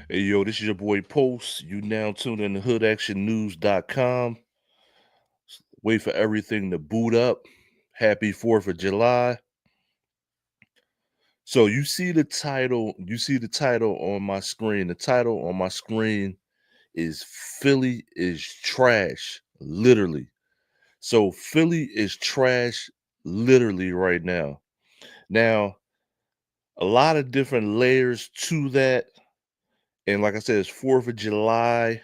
Hey yo, this is your boy Post. You now tuned in to hoodactionnews.com. Wait for everything to boot up. Happy 4th of July. So you see the title on my screen. The title on my screen is Philly is trash, literally. So Philly is trash literally right now. Now, a lot of different layers to that. And like I said, it's 4th of July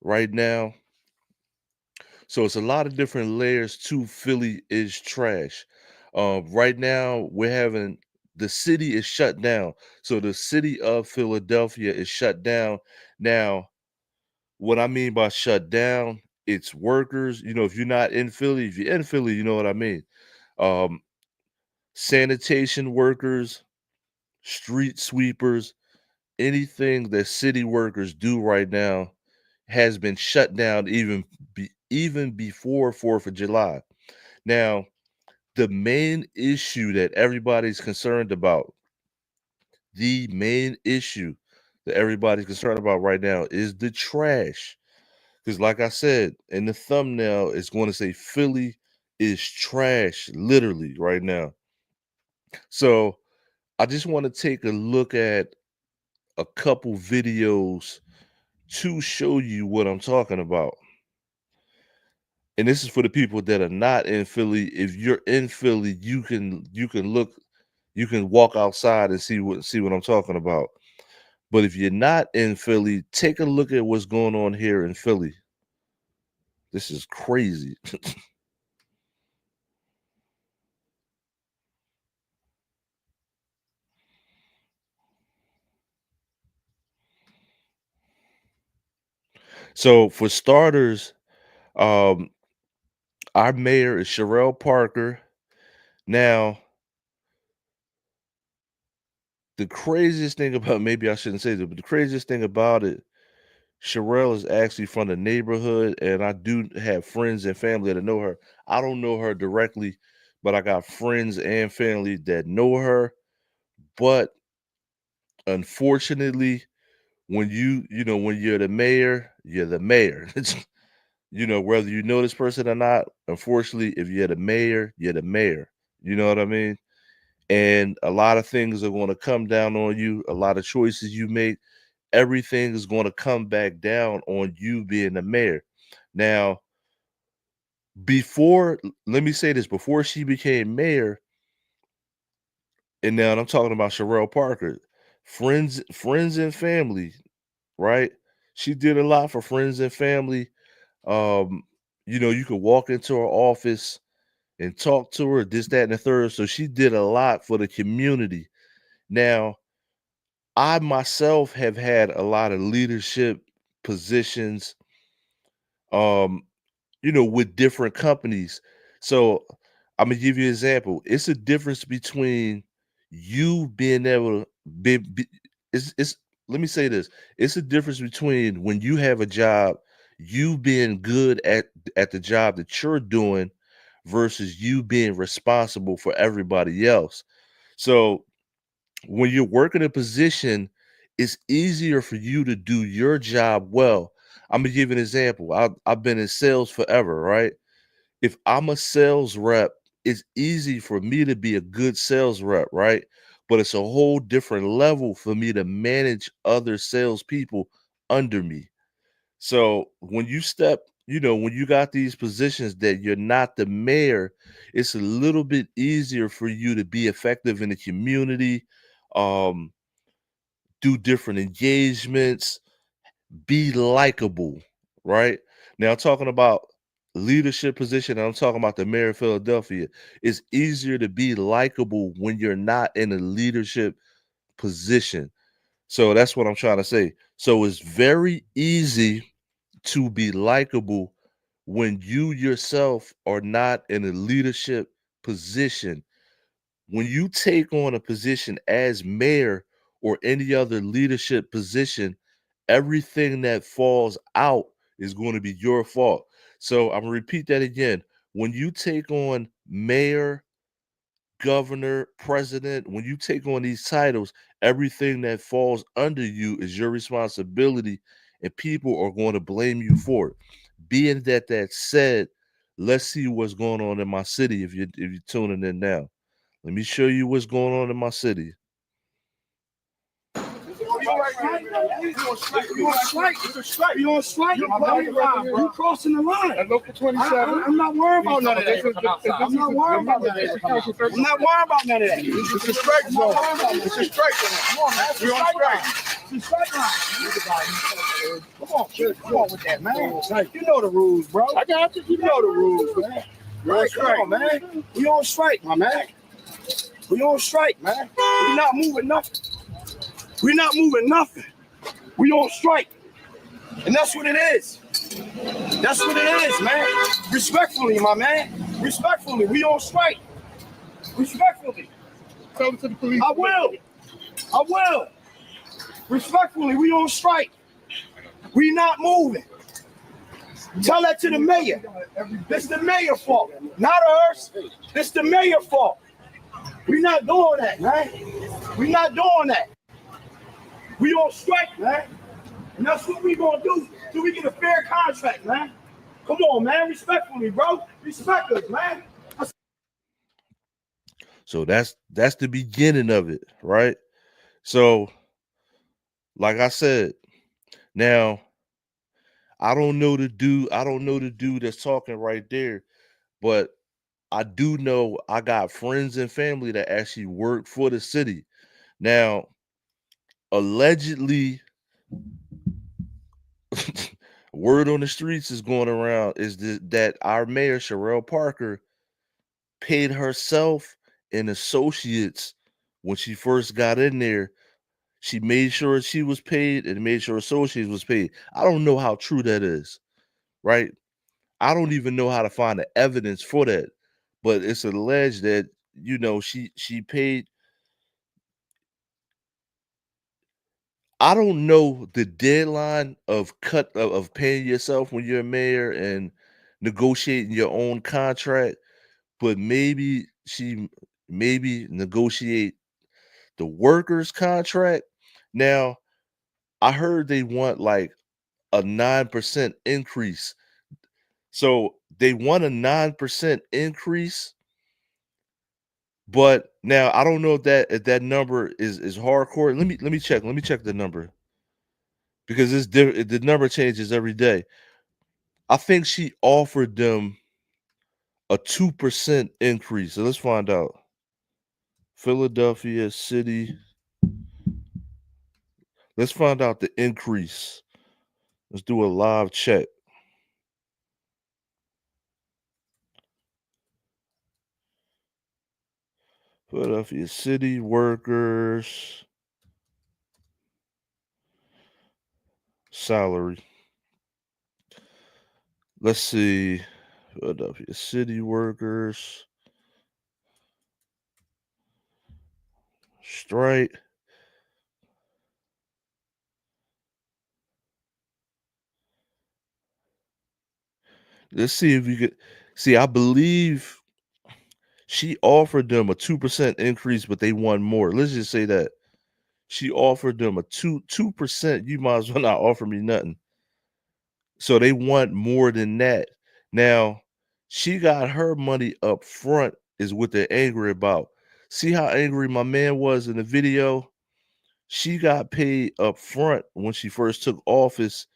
right now. So it's a lot of different layers to Philly is trash. Right now, we're having the city is shut down. So the city of Philadelphia is shut down. Now, what I mean by shut down, it's workers. If you're not in Philly, if you're in Philly, you know what I mean. Um, Sanitation workers, street sweepers, anything that city workers do right now has been shut down even before 4th of July. Now, the main issue that everybody's concerned about, the main issue that everybody's concerned about right now is the trash. Because, like I said, in the thumbnail, it's going to say Philly is trash, literally, right now. So, I just want to take a look at a couple videos to show you what I'm talking about. And this is for the people that are not in Philly. If you're in Philly, you can walk outside and see what I'm talking about. But if you're not in Philly, take a look at what's going on here in Philly. This is crazy. So for starters, um, our mayor is Sherelle Parker. Now, the craziest thing about maybe I shouldn't say this, but the craziest thing about it, Sherelle is actually from the neighborhood, and I do have friends and family that know her. I don't know her directly, but I got friends and family that know her. But unfortunately, when you're the mayor, you're the mayor. Whether you know this person or not, unfortunately, if you're the mayor, you're the mayor. You know what I mean? And a lot of things are going to come down on you, a lot of choices you make, everything is going to come back down on you being the mayor. Now, let me say this, before she became mayor, and now I'm talking about Sherelle Parker, friends and family, right? She did a lot for friends and family. Um, you could walk into her office and talk to her, this, that, and the third. So she did a lot for the community. Now, I myself have had a lot of leadership positions, um, with different companies. So I'm gonna give you an example. It's a difference between you being able to be it's let me say this. It's a difference between when you have a job, you being good at the job that you're doing versus you being responsible for everybody else. So when you're working a position, it's easier for you to do your job well. I'm gonna give you an example. I've been in sales forever, right? If I'm a sales rep, it's easy for me to be a good sales rep, right? But it's a whole different level for me to manage other salespeople under me. So when you got these positions that you're not the mayor, it's a little bit easier for you to be effective in the community, um, do different engagements, be likable, right? Now, talking about leadership position, I'm talking about the mayor of Philadelphia. It's easier to be likable when you're not in a leadership position. So that's what I'm trying to say. So it's very easy to be likable when you yourself are not in a leadership position. When you take on a position as mayor or any other leadership position, everything that falls out is going to be your fault. So I'm gonna repeat that again. When you take on mayor governor, president, when you take on these titles, everything that falls under you is your responsibility, and people are going to blame you for it. Being that said, let's see what's going on in my city. If you're tuning in now, let me show you what's going on in my city. You on strike? You crossing the line. Local 27. I'm not worried about none of that. I'm not worried about none of that. I'm not worried about none of that. It's a strike zone. It's a strike zone. Come on, man. We're on strike. It's a strike line. Come on with that, man. You know the rules, bro. I got you. You know the rules, man. Right, come on, man. We on strike, my man. We on strike, man. We not moving nothing. We're not moving nothing. We on strike. And that's what it is. That's what it is, man. Respectfully, my man. Respectfully, we on strike. Respectfully. Tell it to the police. I will. Respectfully, we on strike. We not moving. Tell that to the mayor. This the mayor's fault, not ours. This the mayor's fault. We not doing that, man. We not doing that. We on strike, man. And that's what we gonna do till we get a fair contract, man. Come on, man. Respectfully, bro. Respect us, man. So that's the beginning of it, right? So, like I said, now I don't know the dude that's talking right there, but I do know I got friends and family that actually work for the city. Now, allegedly, word on the streets is going around is that our mayor Sherelle Parker paid herself and associates when she first got in there. She made sure she was paid and made sure associates was paid. I don't know how true that is, right? I don't even know how to find the evidence for that, but it's alleged that she paid. I don't know the deadline of paying yourself when you're a mayor and negotiating your own contract, but maybe negotiate the workers' contract. Now, I heard they want like a 9% increase. So they want a 9% increase, but now I don't know if that number is hardcore. Let me check. Let me check the number because the number changes every day. I think she offered them a 2% increase. So let's find out. Philadelphia City. Let's find out the increase. Let's do a live check. Philadelphia City workers salary. Let's see. Philadelphia City workers strike. Let's see if you could see. I believe she offered them a 2% increase, but they want more. Let's just say that she offered them a 2%. You might as well not offer me nothing. So they want more than that. Now, she got her money up front, is what they're angry about. See how angry my man was in the video? She got paid up front when she first took office,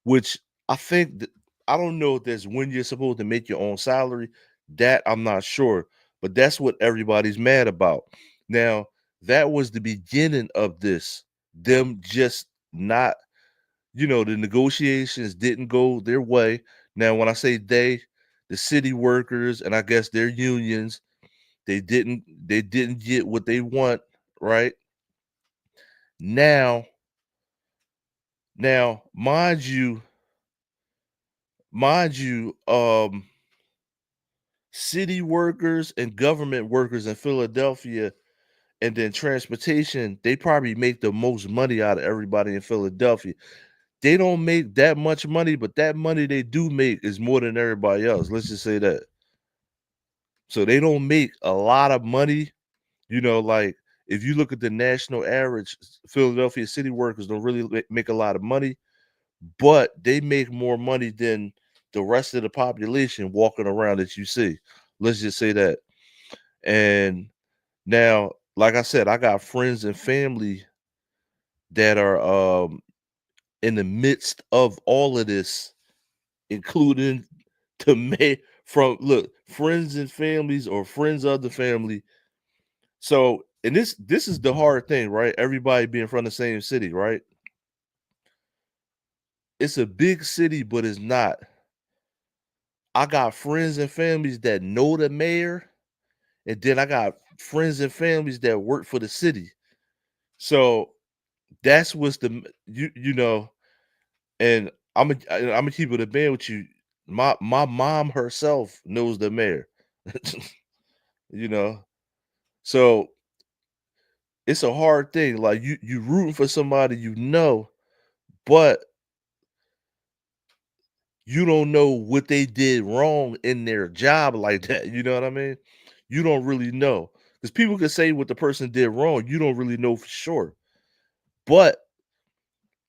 which I think I don't know if that's when you're supposed to make your own salary. That I'm not sure, but that's what everybody's mad about. Now, that was the beginning of this. Them just not, the negotiations didn't go their way. Now, when I say they, the city workers and I guess their unions, they didn't get what they want, right? Now, mind you, city workers and government workers in Philadelphia and then transportation, they probably make the most money out of everybody in Philadelphia. They don't make that much money, but that money they do make is more than everybody else. Let's just say that. So they don't make a lot of money. You know, like if you look at the national average, Philadelphia city workers don't really make a lot of money, but they make more money than the rest of the population walking around that you see. Let's just say that. And now, like I said, I got friends and family that are in the midst of all of this, including to me from look, friends and families or friends of the family. So, and this is the hard thing, right? Everybody being from the same city, right? It's a big city, but it's not. I got friends and families that know the mayor, and then I got friends and families that work for the city. So that's what's you know, and I'm gonna keep it a band with you. My mom herself knows the mayor, you know. So it's a hard thing. Like you rooting for somebody you know, but you don't know what they did wrong in their job like that. You know what I mean? You don't really know because people can say what the person did wrong. You don't really know for sure. But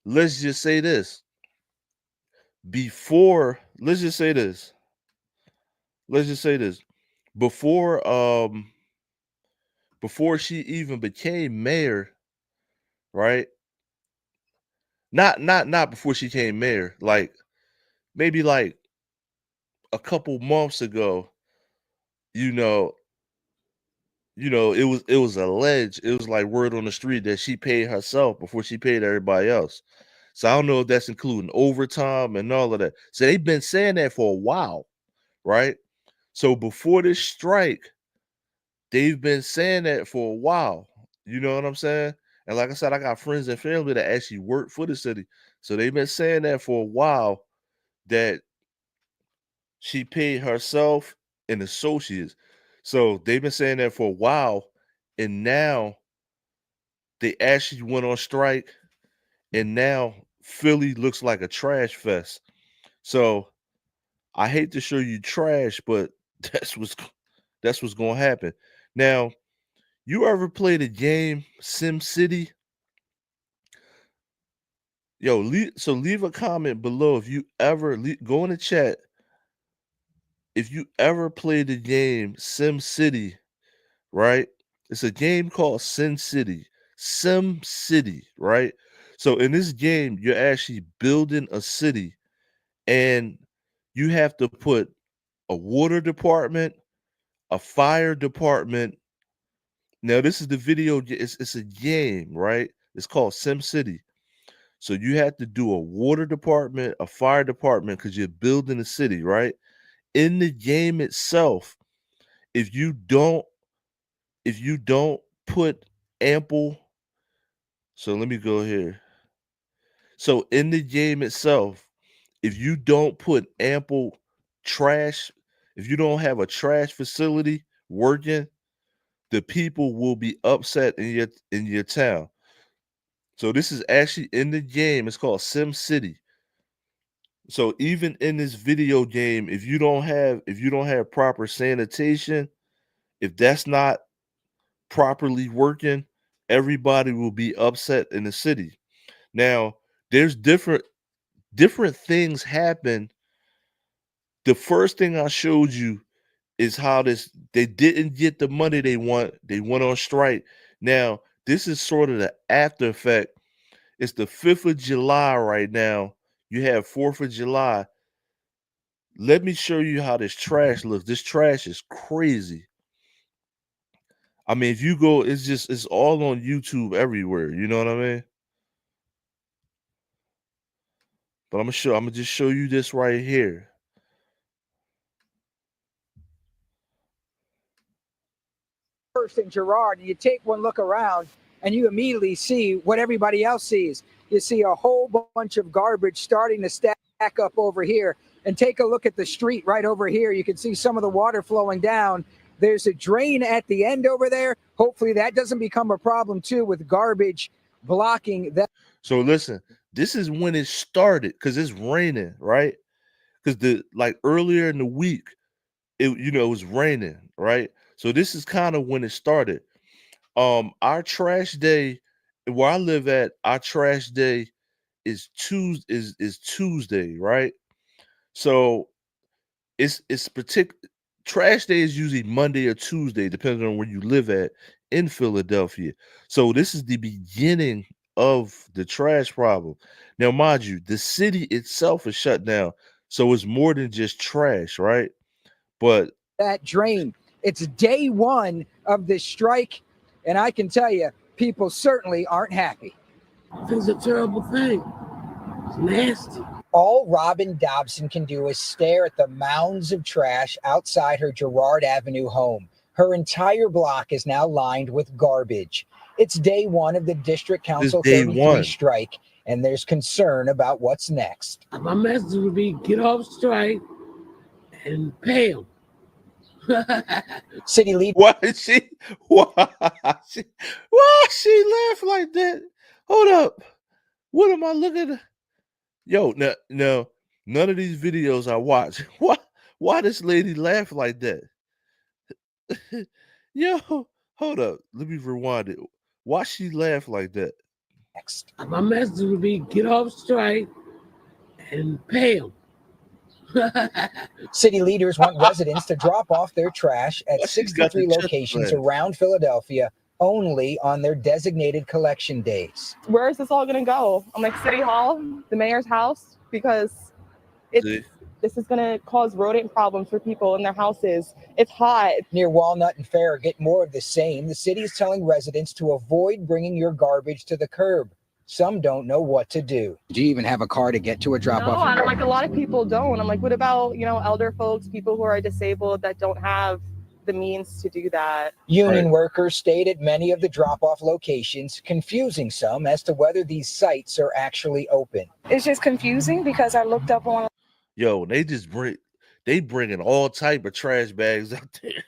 let's just say this: before, let's just say this. Let's just say this: before, before she even became mayor, right? Not before she became mayor. Like maybe like a couple months ago, you know, it was alleged, it was like word on the street that she paid herself before she paid everybody else. So I don't know if that's including overtime and all of that. So they've been saying that for a while, right? So before this strike, they've been saying that for a while. You know what I'm saying? And like I said, I got friends and family that actually work for the city. So they've been saying that for a while that she paid herself and associates. So they've been saying that for a while. And now they actually went on strike. And now Philly looks like a trash fest. So I hate to show you trash, but that's what's gonna happen. Now, you ever played a game, Sim City? Yo, leave a comment below if you ever go in the chat if you ever played the game Sim City, right? It's a game called Sim City. Sim City, right? So in this game, you're actually building a city and you have to put a water department, a fire department. Now, this is the video, it's a game, right? It's called Sim City. So you have to do a water department, a fire department, because you're building a city, right? In the game itself, if you don't put ample, so let me go here. So in the game itself, if you don't put ample trash, if you don't have a trash facility working, the people will be upset in your town. So this is actually in the game. It's called Sim City. So even in this video game, if you don't have proper sanitation, if that's not properly working, everybody will be upset in the city. Now, there's different things happen. The first thing I showed you is how they didn't get the money they want. They went on strike. Now, this is sort of the after effect. It's the 5th of July right now. You have 4th of July. Let me show you how this trash looks. This trash is crazy. I mean, if you go, it's all on YouTube everywhere. You know what I mean? But I'm gonna just show you this right here. First in Girard, and you take one look around and you immediately see what everybody else sees. You see a whole bunch of garbage starting to stack up over here. And take a look at the street right over here. You can see some of the water flowing down. There's a drain at the end over there. Hopefully that doesn't become a problem too with garbage blocking that. So listen, this is when it started because it's raining, right? Because earlier in the week, it was raining, right? So this is kind of when it started. Our trash day where I live at, our trash day is Tuesday, right? So it's particular trash day is usually Monday or Tuesday, depending on where you live at in Philadelphia. So this is the beginning of the trash problem. Now, mind you, the city itself is shut down, so it's more than just trash, right? But that drain. It's day one of this strike, and I can tell you, people certainly aren't happy. It's a terrible thing. It's nasty. All Robin Dobson can do is stare at the mounds of trash outside her Girard Avenue home. Her entire block is now lined with garbage. It's day one of the District Council day 33 one. strike, and there's concern about what's next. My message would be get off strike and pay them. City leader. why she laugh like that? Hold up. What am I looking at? Yo, no, none of these videos I watch. Why this lady laugh like that? Yo, hold up. Let me rewind it. Why she laugh like that? Next. My message would be get off strike and pay them. City leaders want residents to drop off their trash at 63 locations around Philadelphia only on their designated collection days. Where is this all going to go? I'm like, City Hall, the mayor's house, because this is going to cause rodent problems for people in their houses. It's hot. Near Walnut and Farragut, more of the same. The city is telling residents to avoid bringing your garbage to the curb. Some don't know what to do. Do you even have a car to get to a drop-off? No, I'm like, a lot of people don't. I'm like, what about, elder folks, people who are disabled that don't have the means to do that? Union workers stayed at many of the drop-off locations, confusing some as to whether these sites are actually open. It's just confusing because I looked up on. Yo, they bringing all type of trash bags out there.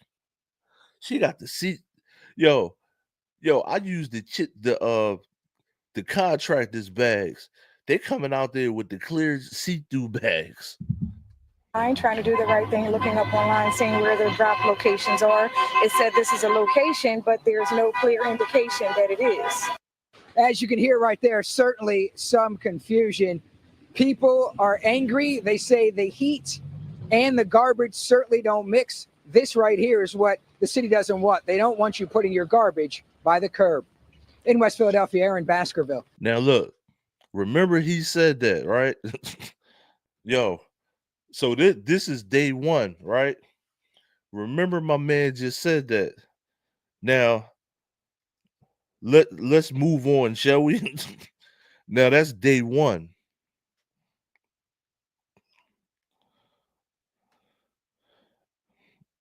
She got the seat. Yo, I use the contractors bags. They coming out there with the clear see-through bags. I'm trying to do the right thing, looking up online, seeing where the drop locations are. It said this is a location, but there's no clear indication that it is. As you can hear right there, certainly some confusion. People are angry. They say the heat and the garbage certainly don't mix. This right here is what the city doesn't want. They don't want you putting your garbage by the curb. In West Philadelphia, Aaron Baskerville. Now look, remember he said that, right? Yo, so this is day one, right? Remember my man just said that. Now let's move on, shall we? Now that's day one.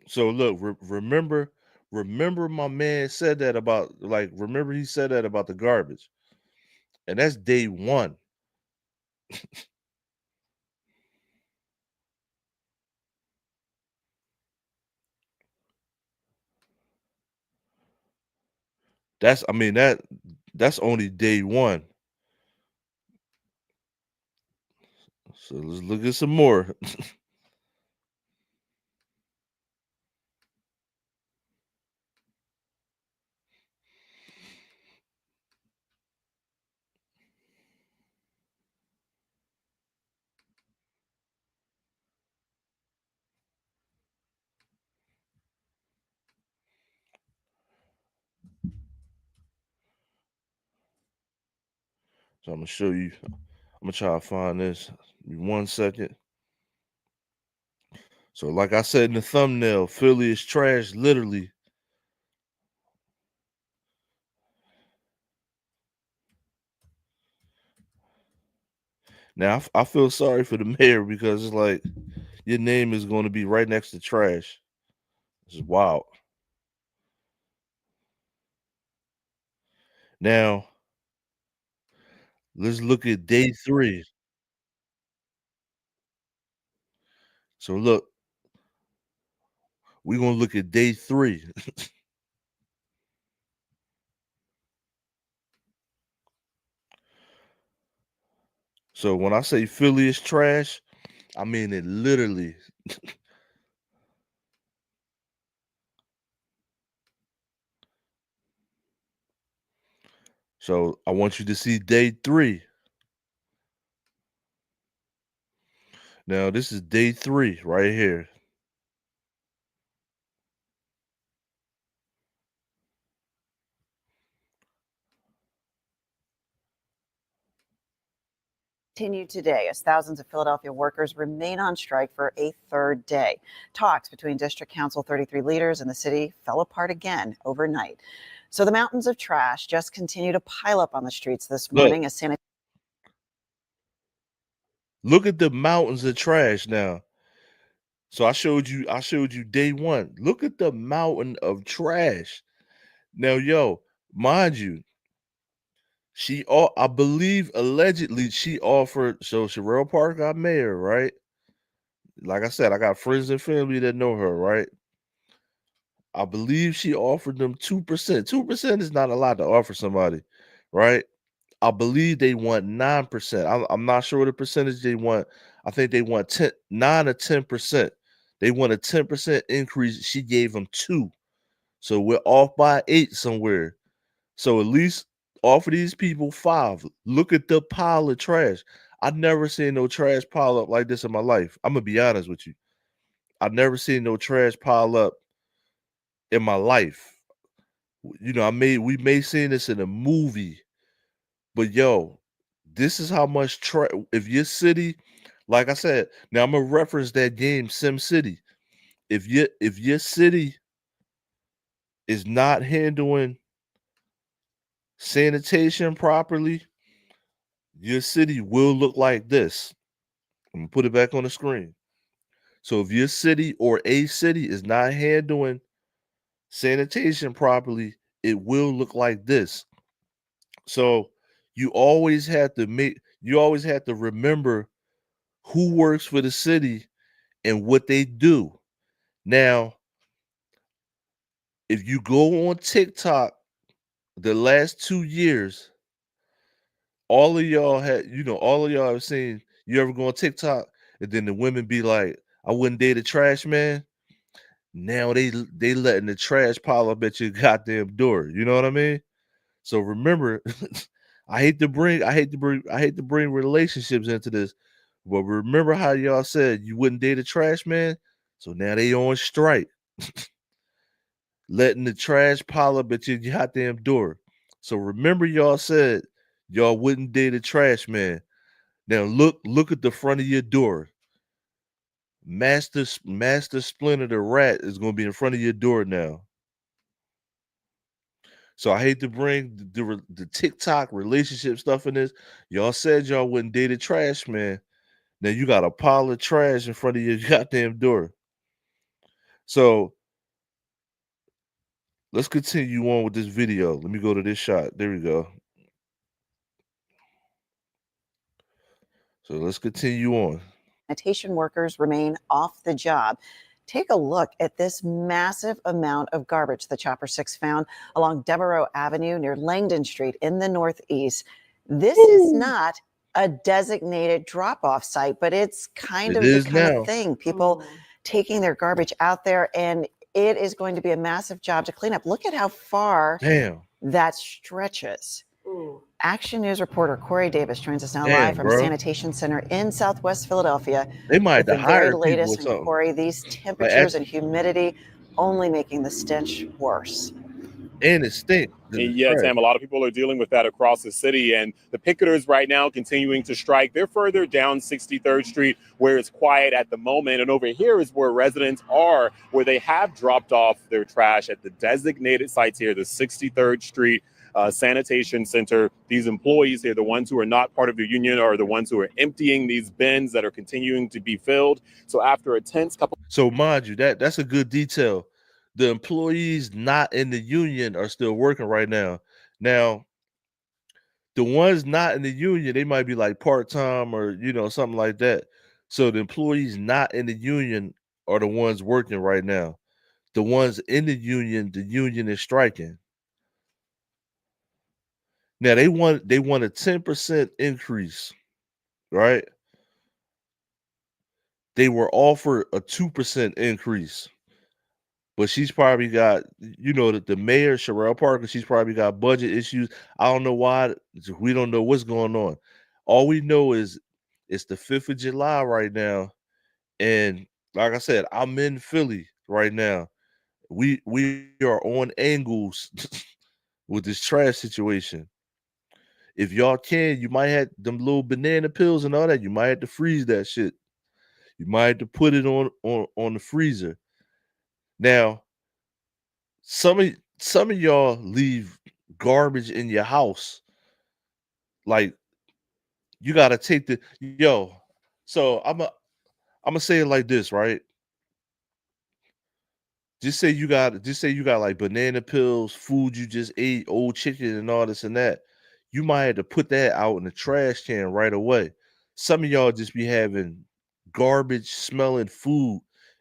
So look, remember my man said that about remember he said that about the garbage. And that's day one. That's only day one. So let's look at some more. So I'm gonna show you. I'm gonna try to find this. Give me 1 second. So, like I said in the thumbnail, Philly is trash, literally. Now, I feel sorry for the mayor because it's like your name is going to be right next to trash. This is wild. Now, let's look at day 3. So, look, we're going to look at day 3. So, when I say Philly is trash, I mean it literally. So I want you to see day 3. Now this is day 3 right here. Continue today as thousands of Philadelphia workers remain on strike for a third day. Talks between District Council 33 leaders and the city fell apart again overnight. So the mountains of trash just continue to pile up on the streets this morning as sanitation. Look at the mountains of trash now. So I showed you day 1. Look at the mountain of trash. Now, yo, mind you, I believe allegedly she offered, so Sherrell Parker got mayor, right? Like I said, I got friends and family that know her, right? I believe she offered them 2%. 2% is not a lot to offer somebody, right? I believe they want 9%. I'm not sure what the percentage they want. I think they want 9 or 10%. They want a 10% increase. She gave them 2. So we're off by 8 somewhere. So at least offer these people 5. Look at the pile of trash. I've never seen no trash pile up like this in my life. I'm gonna be honest with you. I've never seen no trash pile up in my life. You know, we may seen this in a movie, but yo, this is how much trash. If your city, like I said, now I'm gonna reference that game Sim City. If your city is not handling sanitation properly, your city will look like this. I'm gonna put it back on the screen. So if your city or a city is not handling sanitation properly, it will look like this. So you always have to remember who works for the city and what they do. Now, if you go on TikTok the last 2 years, all of y'all have seen, you ever go on TikTok and then the women be like, I wouldn't date a trash man. Now they letting the trash pile up at your goddamn door. You know what I mean? So remember, I hate to bring relationships into this, but remember how y'all said you wouldn't date a trash man? So now they on strike. Letting the trash pile up at your goddamn door. So remember y'all said y'all wouldn't date a trash man. Now look at the front of your door. Master Splinter the Rat is going to be in front of your door now. So I hate to bring the TikTok relationship stuff in this. Y'all said y'all wouldn't date a trash man. Now you got a pile of trash in front of your goddamn door. So let's continue on with this video. Let me go to this shot. There we go. So let's continue on. Sanitation workers remain off the job. Take a look at this massive amount of garbage the Chopper 6 found along Devereaux Avenue near Langdon Street in the Northeast. This is not a designated drop-off site, but it's kind of the kind of thing. People taking their garbage out there, and it is going to be a massive job to clean up. Look at how far that stretches. Action News reporter Corey Davis joins us now live from Sanitation Center in Southwest Philadelphia. They might have the hired very latest people or from Corey. These temperatures and humidity only making the stench worse. And it stinks. Yeah, Tam, a lot of people are dealing with that across the city, and the picketers right now continuing to strike. They're further down 63rd Street where it's quiet at the moment, and over here is where residents are, where they have dropped off their trash at the designated sites here, the 63rd Street Sanitation Center. These employees here, the ones who are not part of the union, are the ones who are emptying these bins that are continuing to be filled. So after a tense couple. So mind you, that's a good detail. The employees not in the union are still working right now. Now, the ones not in the union, they might be like part-time or, something like that. So the employees not in the union are the ones working right now. The ones in the union is striking. Now they want a 10% increase, right? They were offered a 2% increase. But she's probably got, you know, the mayor, Sherelle Parker, she's probably got budget issues. I don't know why. We don't know what's going on. All we know is it's the 5th of July right now. And like I said, I'm in Philly right now. We are on angles with this trash situation. If y'all can, you might have them little banana pills and all that. You might have to freeze that shit. You might have to put it on the freezer. Now, some of y'all leave garbage in your house. Like, you gotta take the So I'm gonna say it like this, right? Just say you got like banana pills, food you just ate, old chicken, and all this and that. You might have to put that out in the trash can right away. Some of y'all just be having garbage smelling food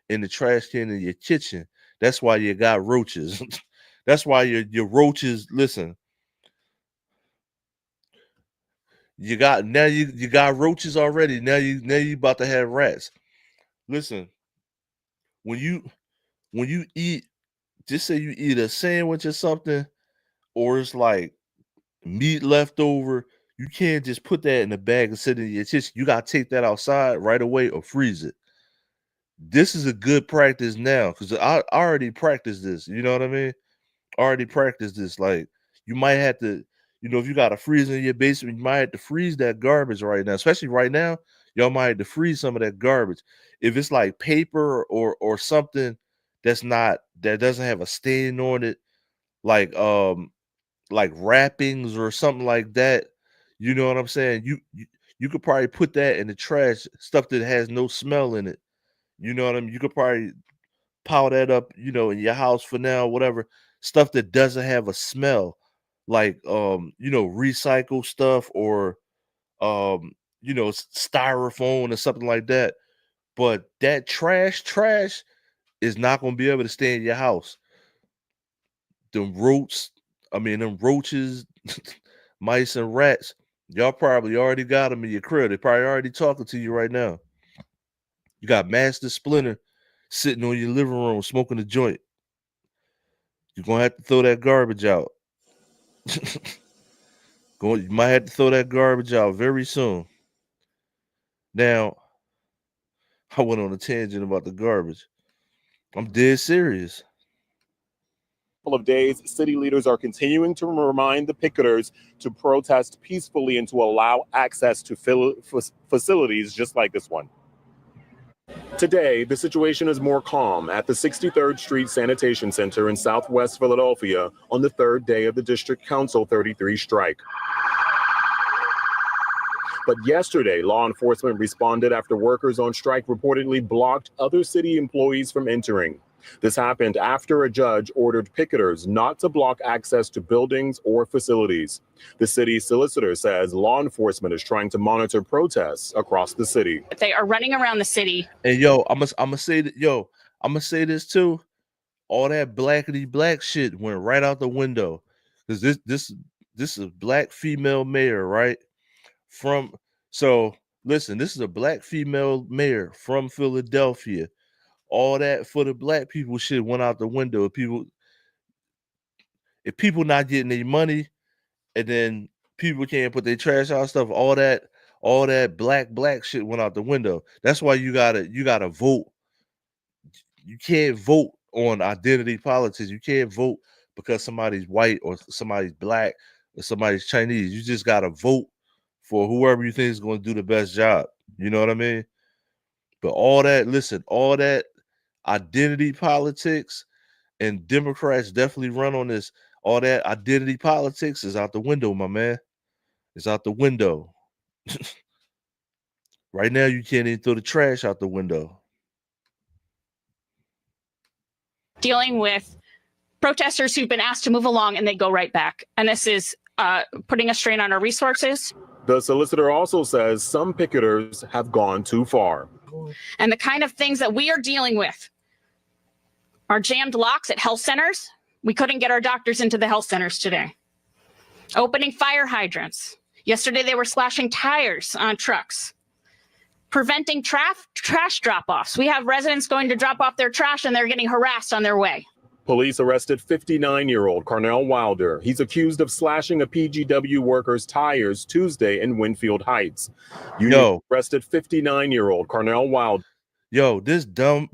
in the trash can in your kitchen. That's why you got roaches. That's why your roaches, listen. You got roaches already. Now you about to have rats. Listen, when you eat, just say you eat a sandwich or something, or it's like meat left over, you can't just put that in a bag and sit in your kitchen. You gotta take that outside right away or freeze it. This is a good practice now because I already practiced this. You know what I mean? Already practiced this. Like, you might have to, if you got a freezer in your basement, you might have to freeze that garbage right now. Especially right now, y'all might have to freeze some of that garbage. If it's like paper or something that doesn't have a stain on it, like wrappings or something like that, you know what I'm saying? You could probably put that in the trash, stuff that has no smell in it. You know what I mean? You could probably pile that up, in your house for now, whatever. Stuff that doesn't have a smell, like recycle stuff or styrofoam or something like that. But that trash is not gonna be able to stay in your house. Them roaches, mice and rats, y'all probably already got them in your crib. They probably already talking to you right now. You got Master Splinter sitting on your living room smoking a joint. You're gonna have to throw that garbage out. You might have to throw that garbage out very soon. Now, I went on a tangent about the garbage. I'm dead serious. Of days, city leaders are continuing to remind the picketers to protest peacefully and to allow access to facilities just like this one. Today, the situation is more calm at the 63rd Street Sanitation Center in Southwest Philadelphia on the 3rd day of the District Council 33 strike. But yesterday, law enforcement responded after workers on strike reportedly blocked other city employees from entering. This happened after a judge ordered picketers not to block access to buildings or facilities. The city solicitor says law enforcement is trying to monitor protests across the city. They are running around the city. And I'm gonna say this too. All that blackity black shit went right out the window. Because this is a black female mayor, right? Listen, this is a black female mayor from Philadelphia. All that for the black people shit went out the window. If people not getting their money, and then people can't put their trash out stuff, all that black shit went out the window. That's why you gotta vote. You can't vote on identity politics. You can't vote because somebody's white or somebody's black or somebody's Chinese. You just gotta vote for whoever you think is going to do the best job. You know what I mean? But all that identity politics, and Democrats definitely run on this. All that identity politics is out the window, my man. It's out the window. Right now, you can't even throw the trash out the window. Dealing with protesters who've been asked to move along and they go right back. And this is putting a strain on our resources. The solicitor also says some picketers have gone too far. And the kind of things that we are dealing with are jammed locks at health centers. We couldn't get our doctors into the health centers today. Opening fire hydrants. Yesterday, they were slashing tires on trucks. preventing trash drop-offs. We have residents going to drop off their trash and they're getting harassed on their way. Police arrested 59-year-old Carnell Wilder. He's accused of slashing a PGW worker's tires Tuesday in Winfield Heights. Union arrested 59-year-old Carnell Wilder. Yo, this dumb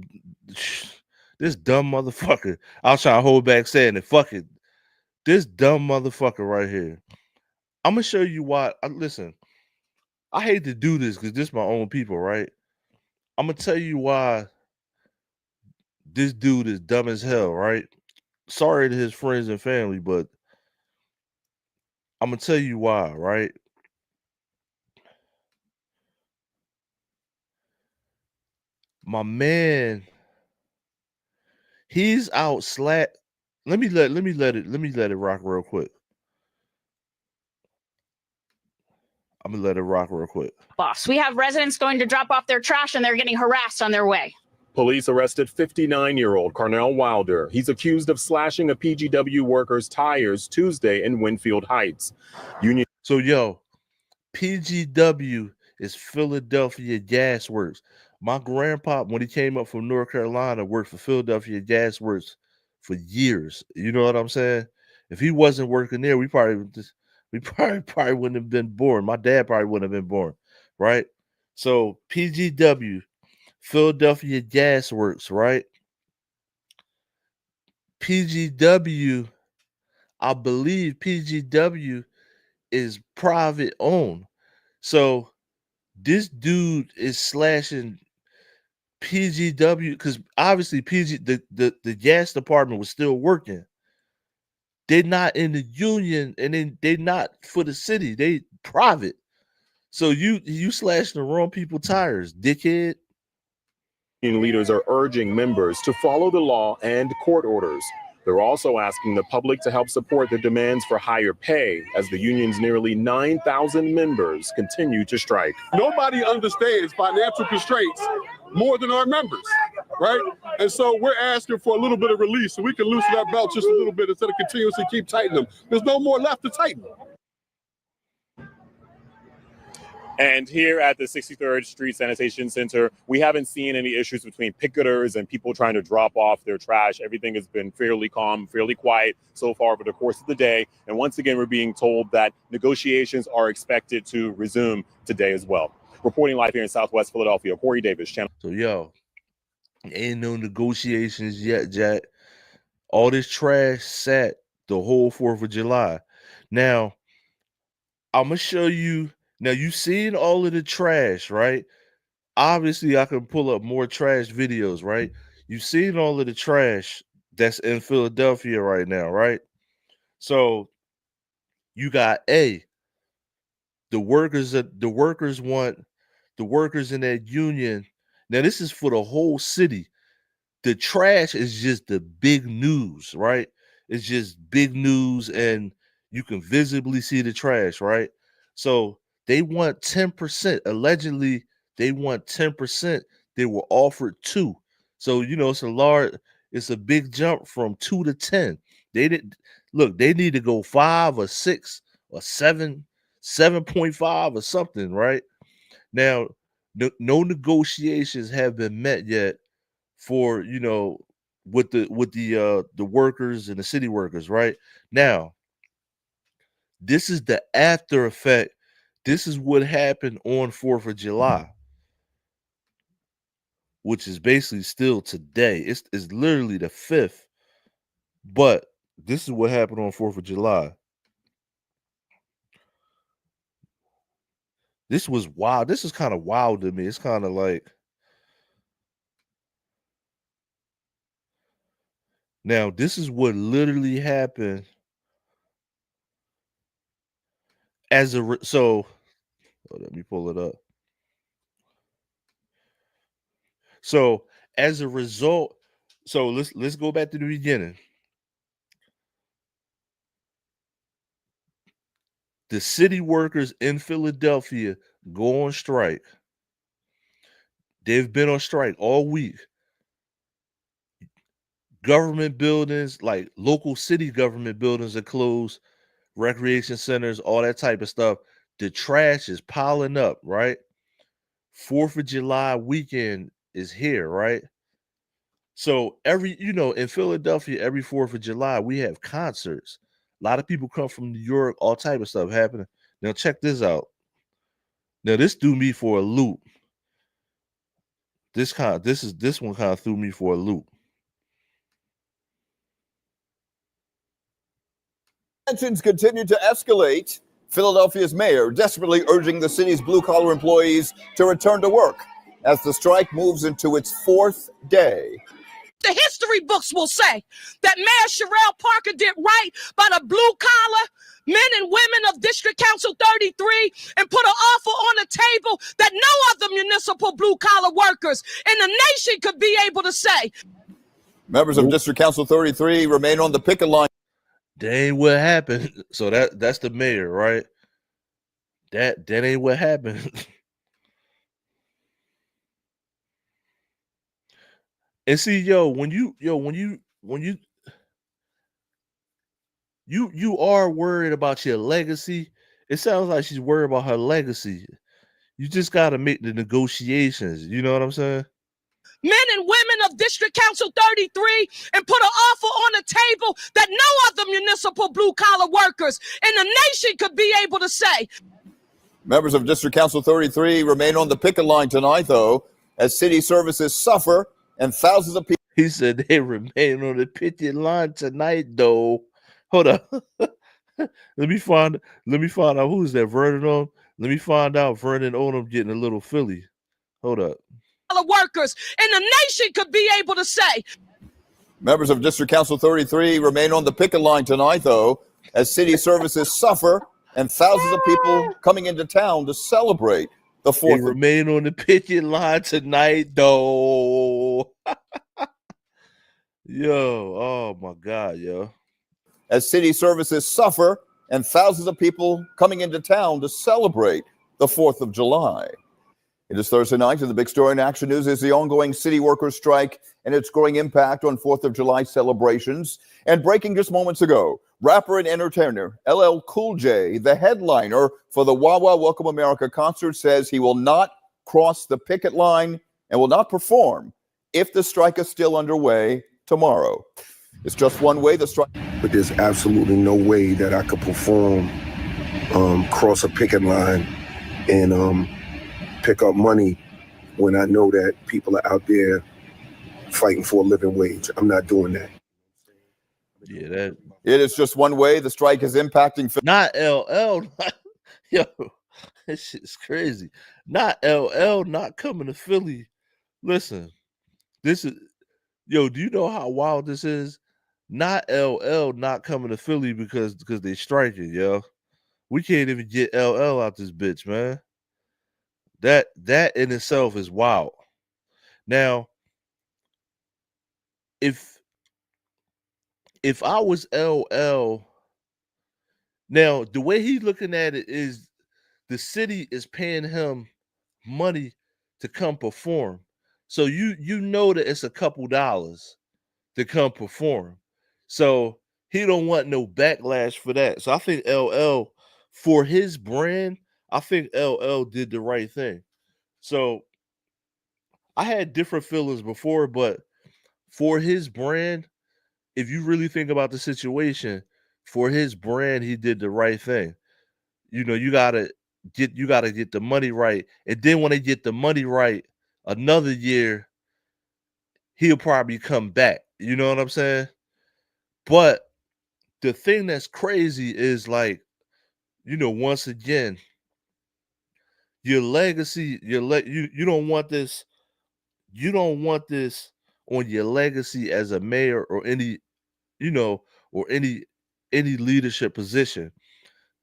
motherfucker. I was trying to hold back saying it. Fuck it. This dumb motherfucker right here. I'm gonna show you why. Listen, I hate to do this because this is my own people, right? I'm gonna tell you why this dude is dumb as hell, right? Sorry to his friends and family, but I'm gonna tell you why, right? My man, he's out Let me let it rock real quick. I'm gonna let it rock real quick. Boss, we have residents going to drop off their trash and they're getting harassed on their way. Police arrested 59-year-old Carnell Wilder. He's accused of slashing a PGW worker's tires Tuesday in Winfield Heights. Union. So, PGW is Philadelphia Gas Works. My grandpa, when he came up from North Carolina, worked for Philadelphia Gas Works for years. You know what I'm saying? If he wasn't working there, we probably wouldn't have been born. My dad probably wouldn't have been born, right? So PGW, Philadelphia Gas Works, right? PGW, I believe PGW is private owned. So this dude is slashing PGW because obviously the gas department was still working. They're not in the union, and then they're not for the city. They private. So you slashing the wrong people tires, dickhead. Union leaders are urging members to follow the law and court orders. They're also asking the public to help support their demands for higher pay as the union's nearly 9,000 members continue to strike. Nobody understands financial constraints more than our members, right? And so we're asking for a little bit of release so we can loosen our belt just a little bit instead of continuously keep tightening them. There's no more left to tighten. And here at the 63rd Street Sanitation Center, we haven't seen any issues between picketers and people trying to drop off their trash. Everything has been fairly calm, fairly quiet so far over the course of the day. And once again, we're being told that negotiations are expected to resume today as well. Reporting live here in Southwest Philadelphia, Corey Davis, Channel. So, ain't no negotiations yet, Jack. All this trash sat the whole 4th of July. Now, I'm going to show you. Now, you've seen all of the trash, right? Obviously, I can pull up more trash videos, right? You've seen all of the trash that's in Philadelphia right now, right? So you got the workers in that union. Now, this is for the whole city. The trash is just the big news, right? It's just big news, and you can visibly see the trash, right? So they want 10%. Allegedly, they want 10%. They were offered 2. So, it's a big jump from 2 to 10. They need to go 5 or 6 or 7, 7.5 or something, right? Now, no negotiations have been met yet for, with the workers and the city workers, right? Now, this is the after effect. This is what happened on 4th of July, which is basically still today. It's literally the 5th, but this is what happened on 4th of July. This was wild. This is kind of wild to me. It's kind of like, now this is what literally happened. So let me pull it up. So as a result, so let's go back to the beginning. The city workers in Philadelphia go on strike. They've been on strike all week. Government buildings, like local city government buildings, are closed. Recreation centers, all that type of stuff. The trash is piling up, right? 4th of July weekend is here, right? So in Philadelphia, every 4th of July, we have concerts. A lot of people come from New York, all type of stuff happening. Now check this out. Now this threw me for a loop. This one kind of threw me for a loop. Tensions continue to escalate. Philadelphia's mayor desperately urging the city's blue-collar employees to return to work as the strike moves into its 4th day. The history books will say that Mayor Sherelle Parker did right by the blue-collar men and women of District Council 33 and put an offer on the table that no other municipal blue-collar workers in the nation could be able to say. Members of District Council 33 remain on the picket line. That ain't what happened. So that's the mayor, right? That ain't what happened. And see, when you are worried about your legacy, it sounds like she's worried about her legacy. You just got to make the negotiations. You know what I'm saying? Men and women of District Council 33 and put an offer on the table that no other municipal blue-collar workers in the nation could be able to say. Members of District Council 33 remain on the picket line tonight, though, as city services suffer and thousands of people. He said they remain on the picket line tonight, though. Hold up. Let me find out who's that. Vernon Odom. Let me find out Vernon Odom getting a little Philly. Hold up. Workers in the nation could be able to say. Members of District Council 33 remain on the picket line tonight, though, as city services suffer and thousands of people coming into town to celebrate the 4th. They remain on the picket line tonight, though. Yo, oh my God, yo. As city services suffer and thousands of people coming into town to celebrate the 4th of July. It is Thursday night, and the big story in Action News is the ongoing city workers' strike and its growing impact on 4th of July celebrations. And breaking just moments ago, rapper and entertainer LL Cool J, the headliner for the Wawa Welcome America concert, says he will not cross the picket line and will not perform if the strike is still underway tomorrow. It's just one way the strike. But there's absolutely no way that I could perform, cross a picket line and pick up money when I know that people are out there fighting for a living wage. I'm not doing that. Yeah, that it is just one way the strike is impacting. Not LL. Yo, this shit's crazy. Not LL not coming to Philly. Listen, this is do you know how wild this is? Not LL not coming to Philly because they striking, yo. We can't even get LL out this bitch, man. That in itself is wild. Now, if I was LL, now the way he's looking at it is the city is paying him money to come perform. So you know that it's a couple dollars to come perform. So he don't want no backlash for that. So I think LL, for his brand, I think LL did the right thing. So I had different feelings before, but for his brand, if you really think about the situation, for his brand, he did the right thing. You gotta get the money right. And then when they get the money right, another year, he'll probably come back. You know what I'm saying? But the thing that's crazy is once again, your legacy, you don't want this. You don't want this on your legacy as a mayor or any leadership position.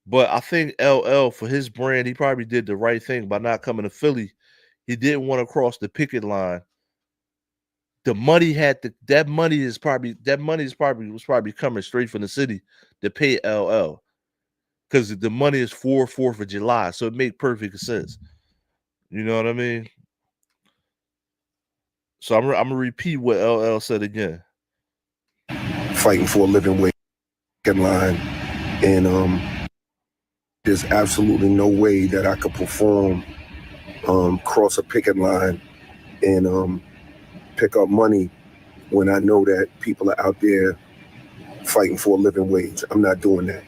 But I think LL, for his brand, he probably did the right thing by not coming to Philly. He didn't want to cross the picket line. The money was probably coming straight from the city to pay LL. Because the money is for 4th of July, so it made perfect sense. You know what I mean? So I'm gonna repeat what LL said again. Fighting for a living wage line, and there's absolutely no way that I could perform, cross a picket line and pick up money when I know that people are out there fighting for a living wage. I'm not doing that.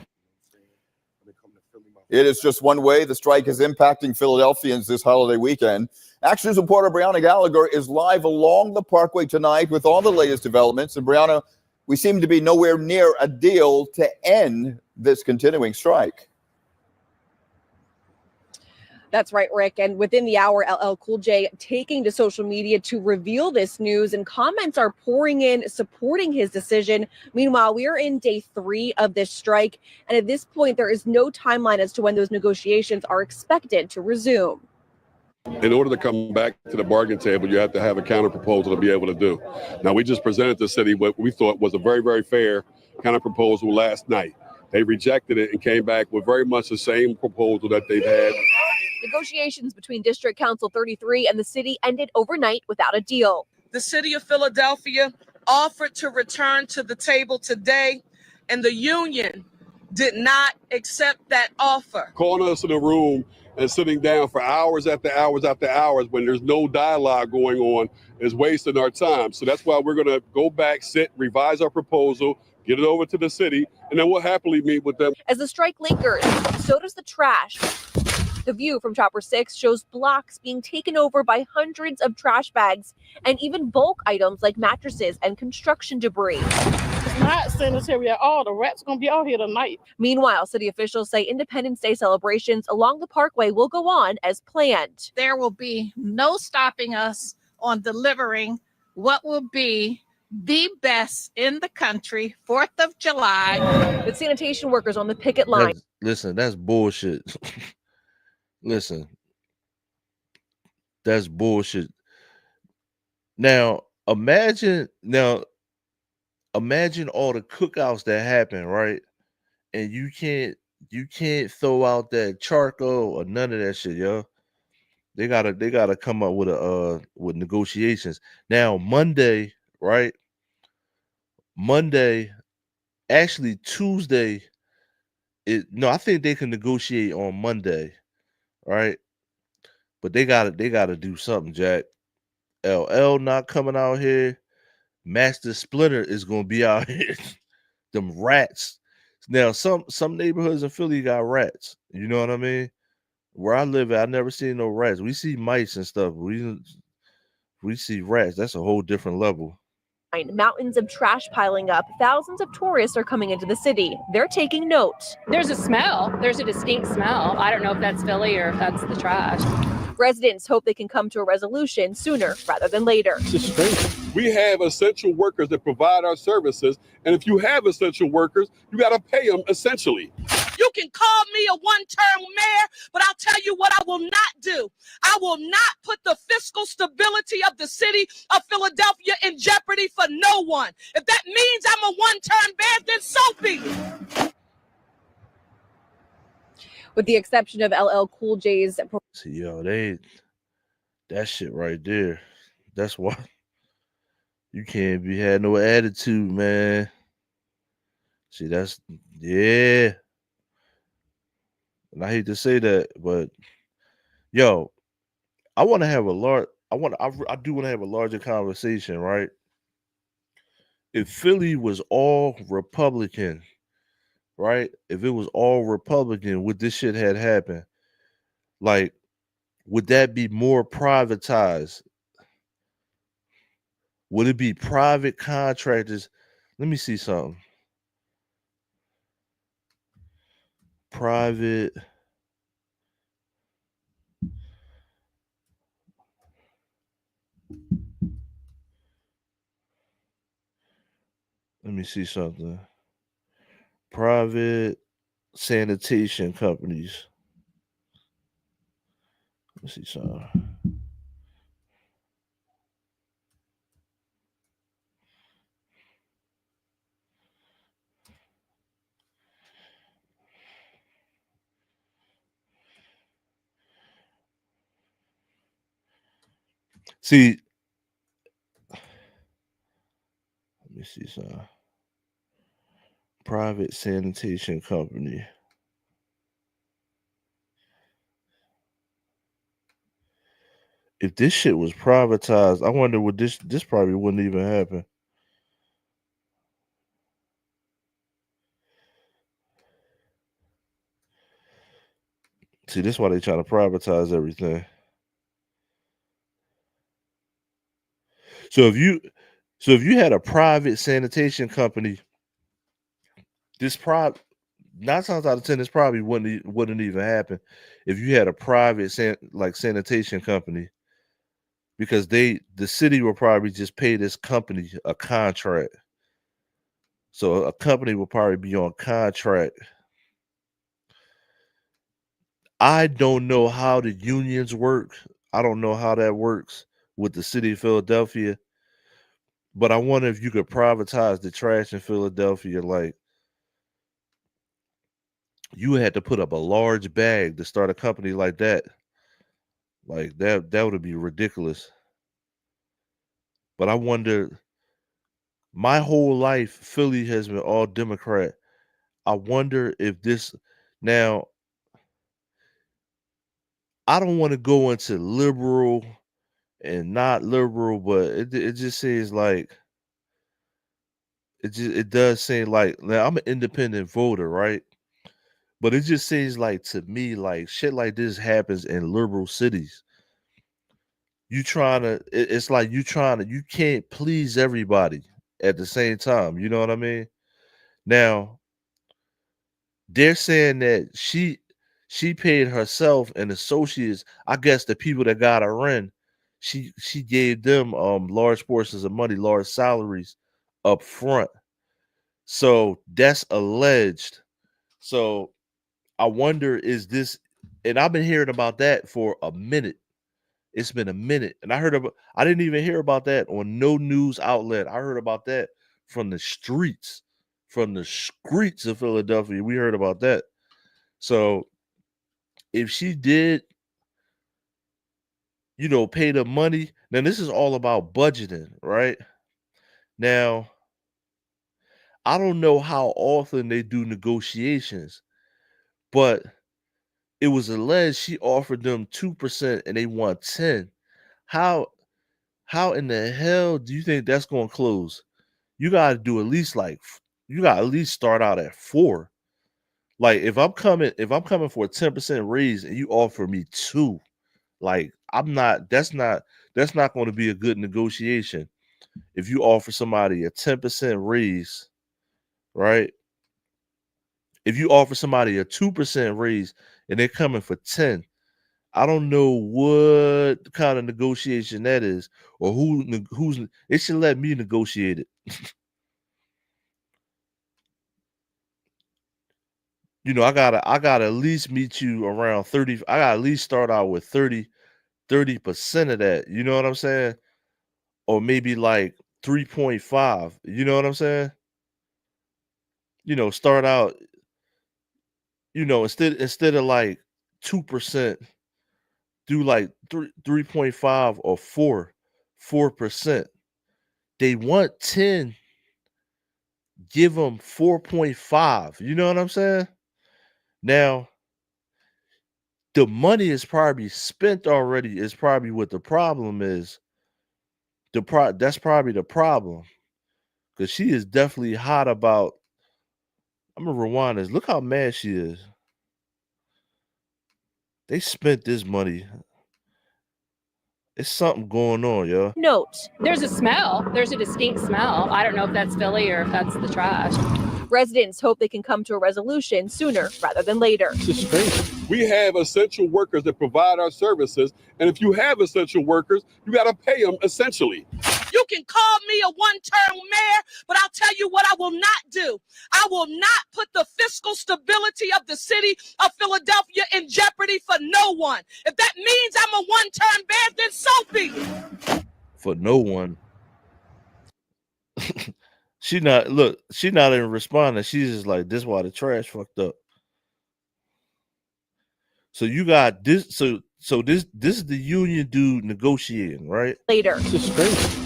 It is just one way the strike is impacting Philadelphians this holiday weekend. Action News reporter Brianna Gallagher is live along the Parkway tonight with all the latest developments. And Brianna, we seem to be nowhere near a deal to end this continuing strike. That's right, Rick. And within the hour, LL Cool J taking to social media to reveal this news, and comments are pouring in supporting his decision. Meanwhile, we are in day 3 of this strike. And at this point, there is no timeline as to when those negotiations are expected to resume. In order to come back to the bargain table, you have to have a counter proposal to be able to do. Now, we just presented the city what we thought was a very, very fair counter proposal last night. They rejected it and came back with very much the same proposal that they've had. Negotiations between District Council 33 and the city ended overnight without a deal. The city of Philadelphia offered to return to the table today, and the union did not accept that offer. Calling us in a room and sitting down for hours after hours after hours when there's no dialogue going on is wasting our time. So that's why we're going to go back, sit, revise our proposal, get it over to the city, and then we'll happily meet with them. As the strike lingers, so does the trash. The view from Chopper 6 shows blocks being taken over by hundreds of trash bags and even bulk items like mattresses and construction debris. It's not sanitary at all. The rats are going to be out here tonight. Meanwhile, city officials say Independence Day celebrations along the Parkway will go on as planned. There will be no stopping us on delivering what will be the best in the country, 4th of July. With sanitation workers on the picket line. Listen, that's bullshit. Listen, that's bullshit. Now imagine all the cookouts that happen, right? And you can't throw out that charcoal or none of that shit, yo. They gotta come up with negotiations. Now Monday, right? Actually Tuesday. I think they can negotiate on Monday. Right, but they gotta do something, Jack. LL not coming out here. Master Splinter is gonna be out here. Them rats. Now, some neighborhoods in Philly got rats. You know what I mean? Where I live at, I never seen no rats. We see mice and stuff. We see rats. That's a whole different level. Mountains of trash piling up. Thousands of tourists are coming into the city. They're taking note. There's a smell. There's a distinct smell. I don't know if that's Philly or if that's the trash. Residents hope they can come to a resolution sooner rather than later. We have essential workers that provide our services. And if you have essential workers, you got to pay them essentially. You can call me a one-term mayor, but I'll tell you what I will not do. I will not put the fiscal stability of the city of Philadelphia in jeopardy for no one. If that means I'm a one-term mayor, then so be it. With the exception of LL Cool J's. See, yo, that shit right there. That's why you can't had no attitude, man. See, yeah. And I hate to say that, but yo, I want to have I do want to have a larger conversation, right? If Philly was all Republican, right? If it was all Republican, would this shit had happened? Like, would that be more privatized? Would it be private contractors? Let me see something. Private. Let me see something. Private sanitation companies. Let me see something. See, let me see something. Private sanitation company. If this shit was privatized, I wonder would this probably wouldn't even happen. See, this is why they trying to privatize everything. So if you had a private sanitation company, this 9 times out of 10, this probably wouldn't even happen if you had a private sanitation company, because the city will probably just pay this company a contract. So a company will probably be on contract. I don't know how the unions work. I don't know how that works with the city of Philadelphia. But I wonder if you could privatize the trash in Philadelphia. Like, you had to put up a large bag to start a company like that. Like, that would be ridiculous. But I wonder, my whole life, Philly has been all Democrat. I wonder if this now, I don't want to go into liberal and not liberal, but it just seems like it does seem like, now I'm an independent voter, right? But it just seems like, to me, like shit like this happens in liberal cities. It's like you can't please everybody at the same time. You know what I mean? Now, they're saying that she paid herself and associates, I guess the people that got her in, she gave them large portions of money, large salaries up front. So that's alleged. So I wonder, is this, and I've been hearing about that for a minute. It's been a minute. And I didn't even hear about that on no news outlet. I heard about that from the streets of Philadelphia. We heard about that. So if she did, pay the money, now this is all about budgeting, right? Now, I don't know how often they do negotiations, but it was alleged she offered them 2% and they want 10. How in the hell do you think that's going to close? You got to do at least start out at 4. Like, if I'm coming for a 10% raise and you offer me 2, like, that's not going to be a good negotiation. If you offer somebody a 10% raise, right? If you offer somebody a 2% raise and they're coming for 10, I don't know what kind of negotiation that is, or who's. They should let me negotiate it. I gotta at least meet you around 30. I gotta at least start out with 30% of that. You know what I'm saying? Or maybe like 3.5. You know what I'm saying? Start out. Instead of like 2%, do like 3.5 or 4%. They want 10. Give them 4.5. You know what I'm saying? Now, the money is probably spent already. Is probably what the problem is. That's probably the problem, because she is definitely hot about. I'm gonna rewind this. Look how mad she is. They spent this money. It's something going on, yo. Note, there's a smell. There's a distinct smell. I don't know if that's Philly or if that's the trash. Residents hope they can come to a resolution sooner rather than later. We have essential workers that provide our services, and if you have essential workers, you got to pay them essentially. You can call me a one-term mayor, but I'll tell you what I will not do. I will not put the fiscal stability of the city of Philadelphia in jeopardy for no one. If that means I'm a one-term mayor, then so be it. For no one. She not even responding. She's just like, this is why the trash fucked up. So you got this. So this is the union dude negotiating, right? Later.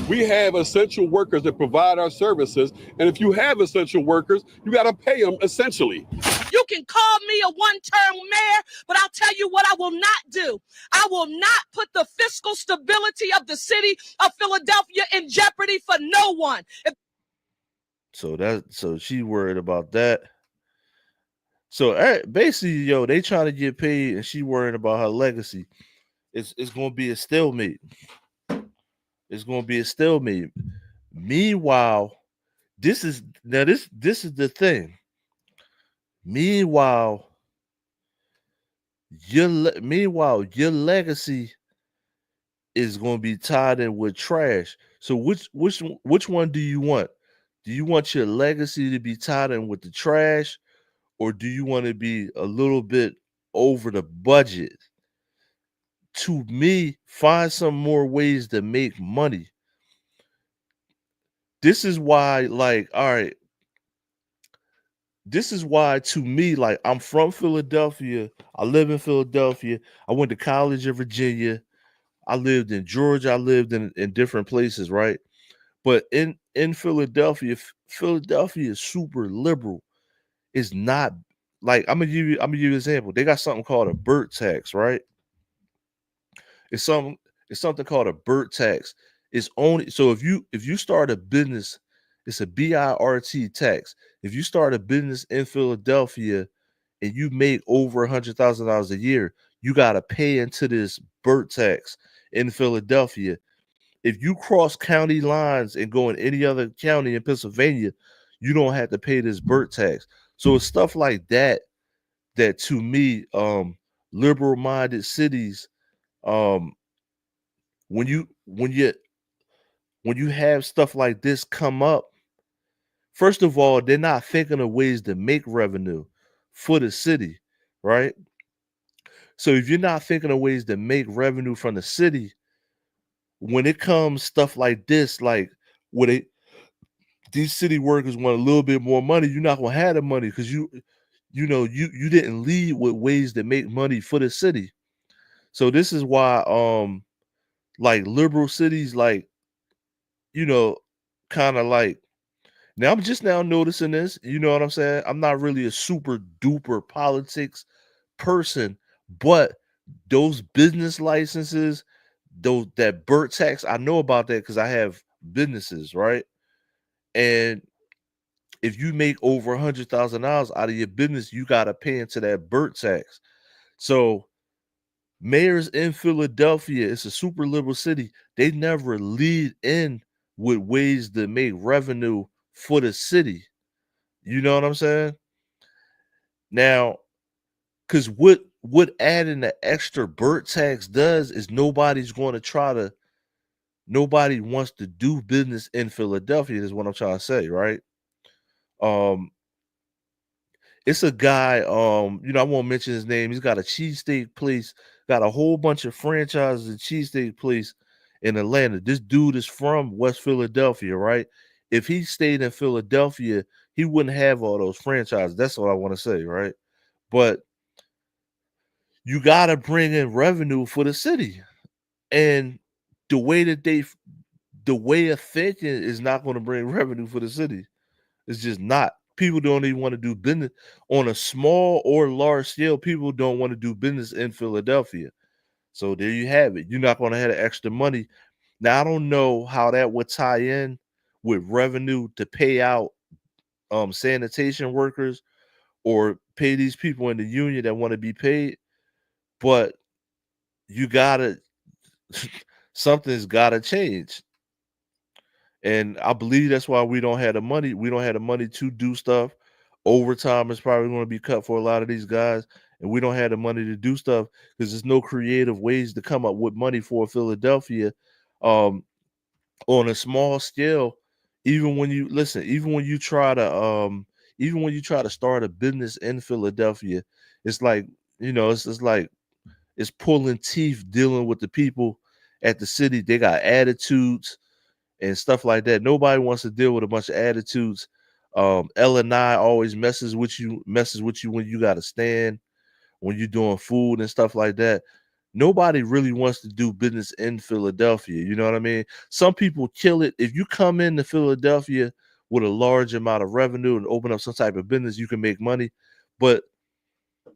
We have essential workers that provide our services, and if you have essential workers, you got to pay them essentially. You can call me a one-term mayor, but I'll tell you what I will not do. I will not put the fiscal stability of the city of Philadelphia in jeopardy for no one. So she worried about that. So basically, yo, they trying to get paid, and she worried about her legacy. It's going to be a stalemate. It's going to be a stalemate. Meanwhile, this is the thing. Meanwhile, your legacy is going to be tied in with trash. So which one do you want? Do you want your legacy to be tied in with the trash, or do you want to be a little bit over the budget? To me, find some more ways to make money. This is why, like, all right, this is why, to me, like, I'm from Philadelphia. I live in Philadelphia. I went to college in Virginia. I lived in Georgia. I lived in different places, right? But in Philadelphia, Philadelphia is super liberal. It's not like, I'm gonna give you an example. They got something called a BERT tax, right? It's something called a BERT tax. It's only so if you start a business, it's a BIRT tax. If you start a business in Philadelphia and you make over $100,000 a year, you got to pay into this BERT tax in Philadelphia. If you cross county lines and go in any other county in Pennsylvania, you don't have to pay this BERT tax. So it's stuff like that to me, liberal-minded cities, when you have stuff like this come up, first of all, they're not thinking of ways to make revenue for the city, right? So if you're not thinking of ways to make revenue from the city, when it comes stuff like this, like these city workers want a little bit more money, you're not gonna have the money because you didn't lead with ways to make money for the city. So this is why like liberal cities, like, kind of like, now I'm just now noticing this, you know what I'm saying? I'm not really a super duper politics person, but those business licenses, that BERT tax, I know about that because I have businesses, right? And if you make over $100,000 out of your business, you got to pay into that BERT tax. So mayors in Philadelphia, it's a super liberal city, they never lead in with ways to make revenue for the city. You know what I'm saying? Now, because what adding the extra BERT tax does is nobody wants to do business in Philadelphia, is what I'm trying to say, right? It's a guy, I won't mention his name. He's got a cheesesteak place, got a whole bunch of franchises of cheesesteak place in Atlanta. This dude is from West Philadelphia, right? If he stayed in Philadelphia, he wouldn't have all those franchises. That's what I want to say, right? But you got to bring in revenue for the city. And the way of thinking is not going to bring revenue for the city. It's just not. People don't even want to do business on a small or large scale. People don't want to do business in Philadelphia. So there you have it. You're not going to have the extra money. Now, I don't know how that would tie in with revenue to pay out sanitation workers or pay these people in the union that want to be paid. But something's got to change. And I believe that's why we don't have the money. We don't have the money to do stuff. Overtime is probably going to be cut for a lot of these guys. And we don't have the money to do stuff because there's no creative ways to come up with money for Philadelphia on a small scale. Even when you try to start a business in Philadelphia, it's like, it's pulling teeth dealing with the people at the city. They got attitudes and stuff like that. Nobody wants to deal with a bunch of attitudes. L&I always messes with you when you got to stand, when you're doing food and stuff like that. Nobody really wants to do business in Philadelphia. You know what I mean? Some people kill it. If you come into Philadelphia with a large amount of revenue and open up some type of business, you can make money. But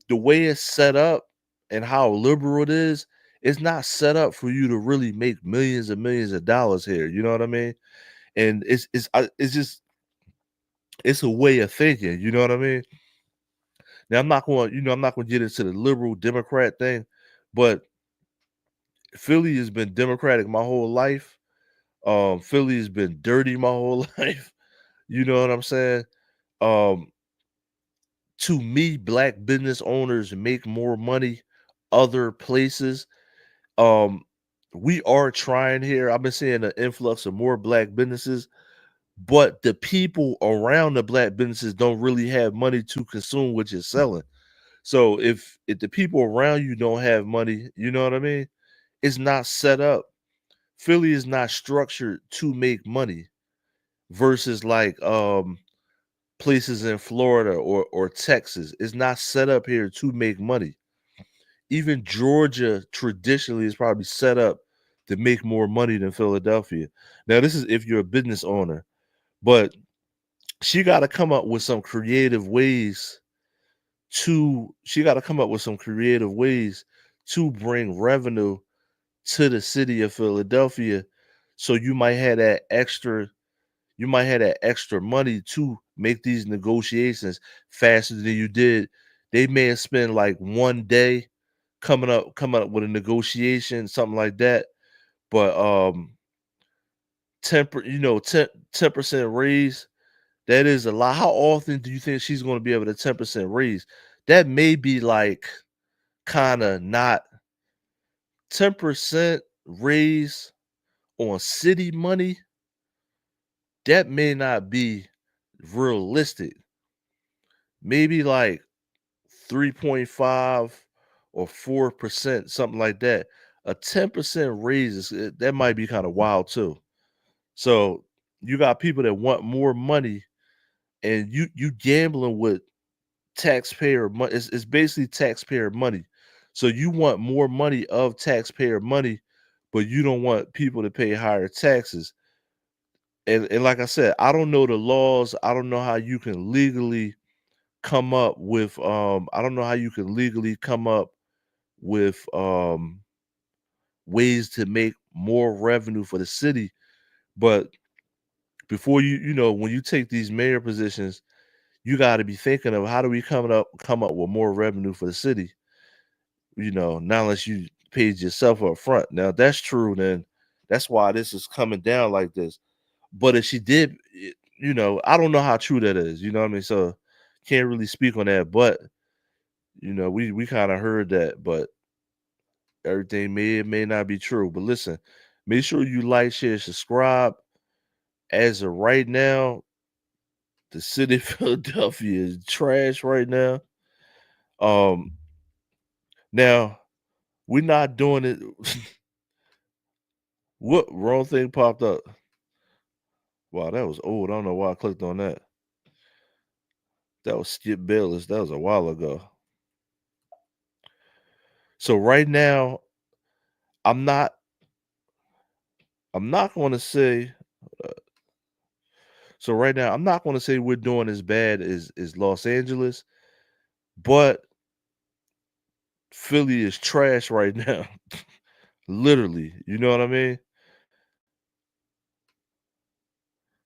the way it's set up and how liberal it is, it's not set up for you to really make millions and millions of dollars here. You know what I mean? And it's just it's a way of thinking. You know what I mean? Now I'm not going to get into the liberal Democrat thing, but Philly has been Democratic my whole life. Philly has been dirty my whole life. You know what I'm saying? To me, black business owners make more money other places. We are trying here. I've been seeing an influx of more black businesses, but the people around the black businesses don't really have money to consume what you're selling. So if the people around you don't have money, you know what I mean? It's not set up. Philly is not structured to make money versus like places in Florida or Texas. It's not set up here to make money. Even Georgia traditionally is probably set up to make more money than Philadelphia. Now, this is if you're a business owner, but she got to come up with some creative ways to bring revenue to the city of Philadelphia. So you might have that extra money to make these negotiations faster than you did. They may have spent like one day coming up with a negotiation, something like that. But 10% raise, that is a lot. How often do you think she's going to be able to 10% raise? That may be like kind of not 10% raise on city money. That may not be realistic. Maybe like 3.5 or 4%, something like that. A 10% raise that might be kind of wild too. So you got people that want more money, and you gambling with taxpayer money. It's basically taxpayer money. So you want more money of taxpayer money, but you don't want people to pay higher taxes. And like I said, I don't know the laws. I don't know how you can legally come up with ways to make more revenue for the city. But before when you take these mayor positions, you got to be thinking of how do we come up with more revenue for the city. Not unless you paid yourself up front. Now, if that's true, then that's why this is coming down like this. But if she did, I don't know how true that is. You know what I mean? So can't really speak on that. But we kind of heard that, but everything may not be true. But listen, make sure you like, share, subscribe. As of right now, the city of Philadelphia is trash right now. Now we're not doing it. What wrong thing popped up? Wow, that was old. I don't know why I clicked on that. That was Skip Bayless. That was a while ago. So right now, I'm not going to say. So right now, I'm not going to say we're doing as bad as Los Angeles, but Philly is trash right now. Literally, you know what I mean?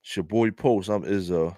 It's your boy Post. I'm Izzo.